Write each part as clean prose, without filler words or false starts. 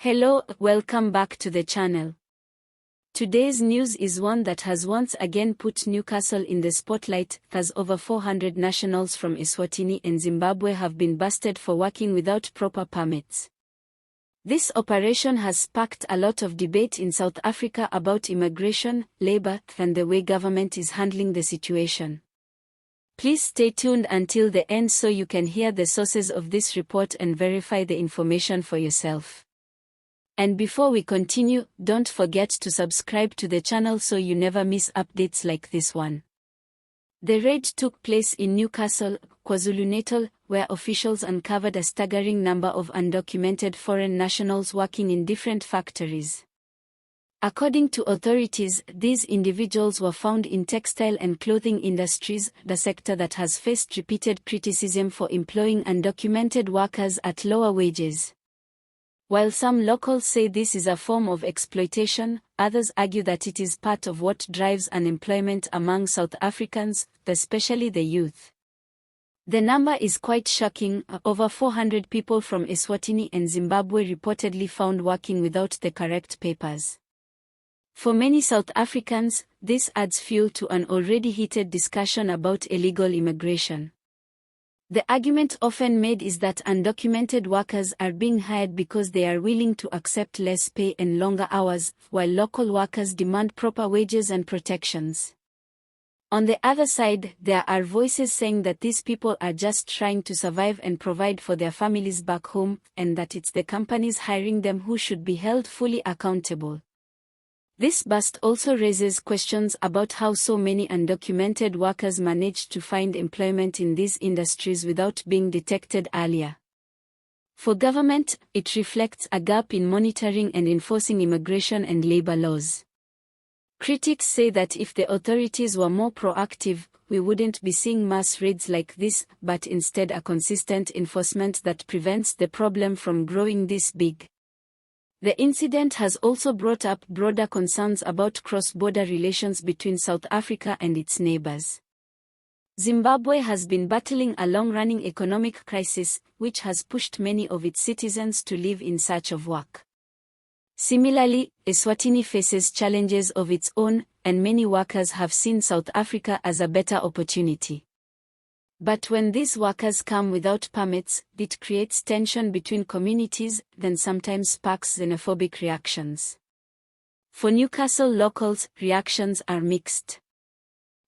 Hello, welcome back to the channel. Today's news is one that has once again put Newcastle in the spotlight, as over 400 nationals from Eswatini and Zimbabwe have been busted for working without proper permits. This operation has sparked a lot of debate in South Africa about immigration, labor, and the way government is handling the situation. Please stay tuned until the end so you can hear the sources of this report and verify the information for yourself. And before we continue, don't forget to subscribe to the channel so you never miss updates like this one. The raid took place in Newcastle, KwaZulu-Natal, where officials uncovered a staggering number of undocumented foreign nationals working in different factories. According to authorities, these individuals were found in textile and clothing industries, the sector that has faced repeated criticism for employing undocumented workers at lower wages. While some locals say this is a form of exploitation, others argue that it is part of what drives unemployment among South Africans, especially the youth. The number is quite shocking. Over 400 people from Eswatini and Zimbabwe reportedly found working without the correct papers. For many South Africans, this adds fuel to an already heated discussion about illegal immigration. The argument often made is that undocumented workers are being hired because they are willing to accept less pay and longer hours, while local workers demand proper wages and protections. On the other side, there are voices saying that these people are just trying to survive and provide for their families back home, and that it's the companies hiring them who should be held fully accountable. This bust also raises questions about how so many undocumented workers managed to find employment in these industries without being detected earlier. For government, it reflects a gap in monitoring and enforcing immigration and labor laws. Critics say that if the authorities were more proactive, we wouldn't be seeing mass raids like this, but instead a consistent enforcement that prevents the problem from growing this big. The incident has also brought up broader concerns about cross-border relations between South Africa and its neighbors. Zimbabwe has been battling a long-running economic crisis, which has pushed many of its citizens to live in search of work. Similarly, Eswatini faces challenges of its own, and many workers have seen South Africa as a better opportunity. But when these workers come without permits, it creates tension between communities, then sometimes sparks xenophobic reactions. For Newcastle locals, reactions are mixed.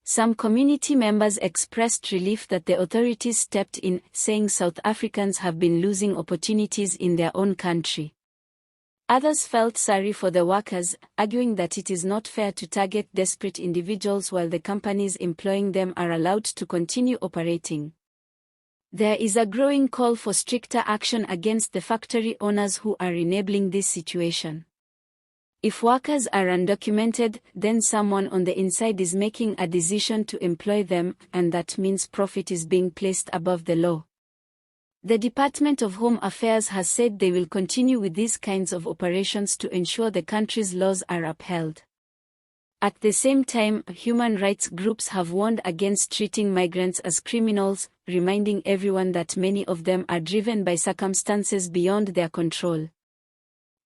Some community members expressed relief that the authorities stepped in, saying South Africans have been losing opportunities in their own country. Others felt sorry for the workers, arguing that it is not fair to target desperate individuals while the companies employing them are allowed to continue operating. There is a growing call for stricter action against the factory owners who are enabling this situation. If workers are undocumented, then someone on the inside is making a decision to employ them, and that means profit is being placed above the law. The Department of Home Affairs has said they will continue with these kinds of operations to ensure the country's laws are upheld. At the same time, human rights groups have warned against treating migrants as criminals, reminding everyone that many of them are driven by circumstances beyond their control.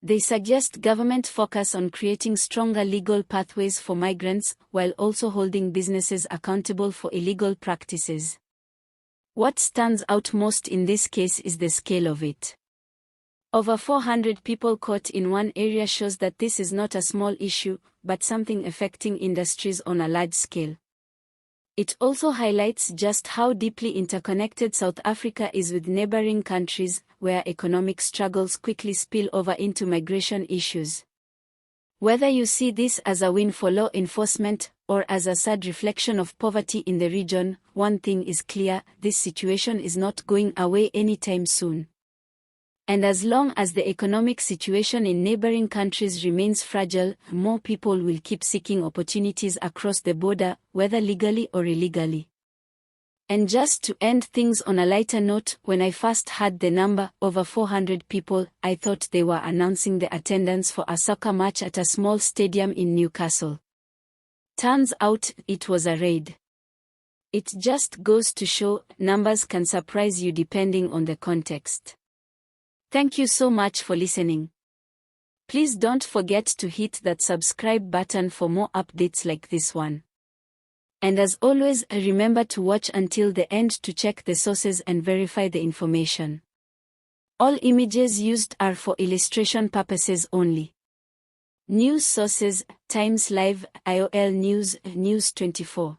They suggest government focus on creating stronger legal pathways for migrants, while also holding businesses accountable for illegal practices. What stands out most in this case is the scale of it. Over 400 people caught in one area shows that this is not a small issue, but something affecting industries on a large scale. It also highlights just how deeply interconnected South Africa is with neighboring countries, where economic struggles quickly spill over into migration issues. Whether you see this as a win for law enforcement, or as a sad reflection of poverty in the region, one thing is clear: this situation is not going away anytime soon. And as long as the economic situation in neighboring countries remains fragile, more people will keep seeking opportunities across the border, whether legally or illegally. And just to end things on a lighter note, when I first heard the number, over 400 people, I thought they were announcing the attendance for a soccer match at a small stadium in Newcastle. Turns out, it was a raid. It just goes to show, numbers can surprise you depending on the context. Thank you so much for listening. Please don't forget to hit that subscribe button for more updates like this one. And as always, remember to watch until the end to check the sources and verify the information. All images used are for illustration purposes only. News sources: Times Live, IOL News, News 24.